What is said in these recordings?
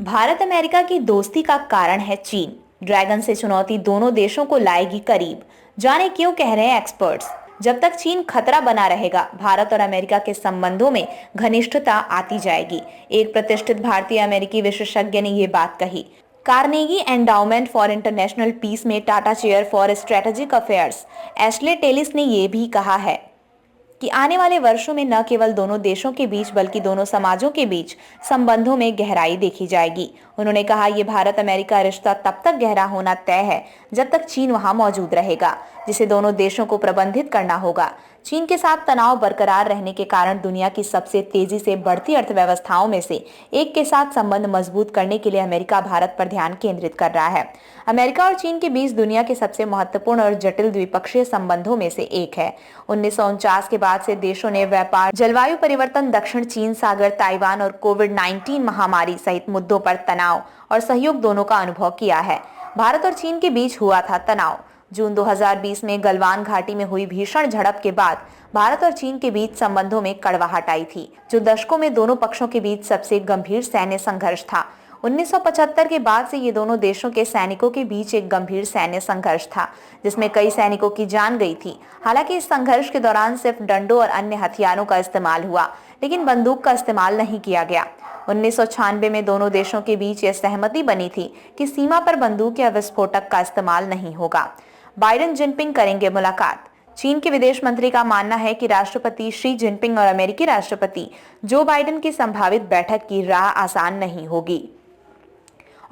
Bharat America की दोस्ती का कारण है चीन। ड्रैगन से चुनौती दोनों देशों को लाएगी करीब। जाने क्यों कह रहे हैं एक्सपर्ट्स। जब तक चीन खतरा बना रहेगा, भारत और अमेरिका के संबंधों में घनिष्ठता आती जाएगी। एक प्रतिष्ठित भारतीय अमेरिकी विशेषज्ञ ने ये बात कही। Carnegie Endowment for International Peace में Tata Chair for Strategic Affairs Ashley Tellis ने यह भी कहा है कि आने वाले वर्षों में न केवल दोनों देशों के बीच बल्कि दोनों समाजों के बीच संबंधों में गहराई देखी जाएगी। उन्होंने कहा, ये भारत अमेरिका रिश्ता तब तक गहरा होना तय है जब तक चीन वहां मौजूद रहेगा, जिसे दोनों देशों को प्रबंधित करना होगा। चीन के साथ तनाव बरकरार रहने के कारण दुनिया की सबसे तेजी से बढ़ती अर्थव्यवस्थाओं में से एक के साथ संबंध मजबूत करने के लिए अमेरिका भारत पर ध्यान केंद्रित कर रहा है। अमेरिका और चीन के बीच दुनिया के सबसे महत्वपूर्ण और जटिल द्विपक्षीय संबंधों में से एक है। 1949 के बाद से देशों ने व्यापार, जलवायु परिवर्तन, दक्षिण चीन सागर, ताइवान और कोविड-19 महामारी सहित मुद्दों पर तनाव और सहयोग दोनों का अनुभव किया है। भारत और चीन के बीच हुआ था तनाव। जून 2020 में गलवान घाटी में हुई भीषण झड़प के बाद भारत और चीन के बीच संबंधों में कड़वाहट आई थी, जो दशकों में दोनों पक्षों के बीच सबसे गंभीर सैन्य संघर्ष था। 1975 के बाद से ये दोनों देशों के सैनिकों के बीच एक गंभीर सैन्य संघर्ष था, जिसमें कई सैनिकों की जान गई थी। हालांकि इस संघर्ष के दौरान सिर्फ डंडों और अन्य हथियारों का इस्तेमाल हुआ, लेकिन बंदूक का इस्तेमाल नहीं किया गया। 1996 में दोनों देशों के बीच यह सहमति बनी थी कि सीमा पर बंदूक या विस्फोटक का इस्तेमाल नहीं होगा। बाइडेन जिनपिंग करेंगे मुलाकात। चीन के विदेश मंत्री का मानना है कि राष्ट्रपति शी जिनपिंग और अमेरिकी राष्ट्रपति जो बाइडेन की संभावित बैठक की राह आसान नहीं होगी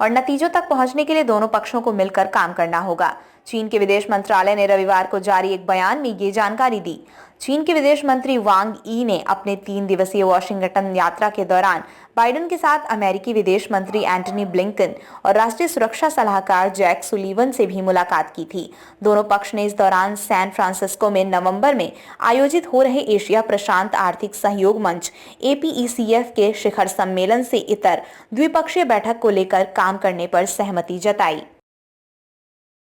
और नतीजों तक पहुंचने के लिए दोनों पक्षों को मिलकर काम करना होगा। चीन के विदेश मंत्रालय ने रविवार को जारी एक बयान में ये जानकारी दी। चीन के विदेश मंत्री वांग यी ने अपने 3 दिवसीय वाशिंगटन यात्रा के दौरान बाइडेन के साथ अमेरिकी विदेश मंत्री एंटनी ब्लिंकन और राष्ट्रीय सुरक्षा सलाहकार जैक सुलीवन से भी मुलाकात की थी। दोनों पक्ष ने इस दौरान सैन फ्रांसिस्को में नवंबर में आयोजित हो रहे एशिया प्रशांत आर्थिक सहयोग मंच APECF के शिखर सम्मेलन से इतर द्विपक्षीय बैठक को लेकर काम करने पर सहमति जताई।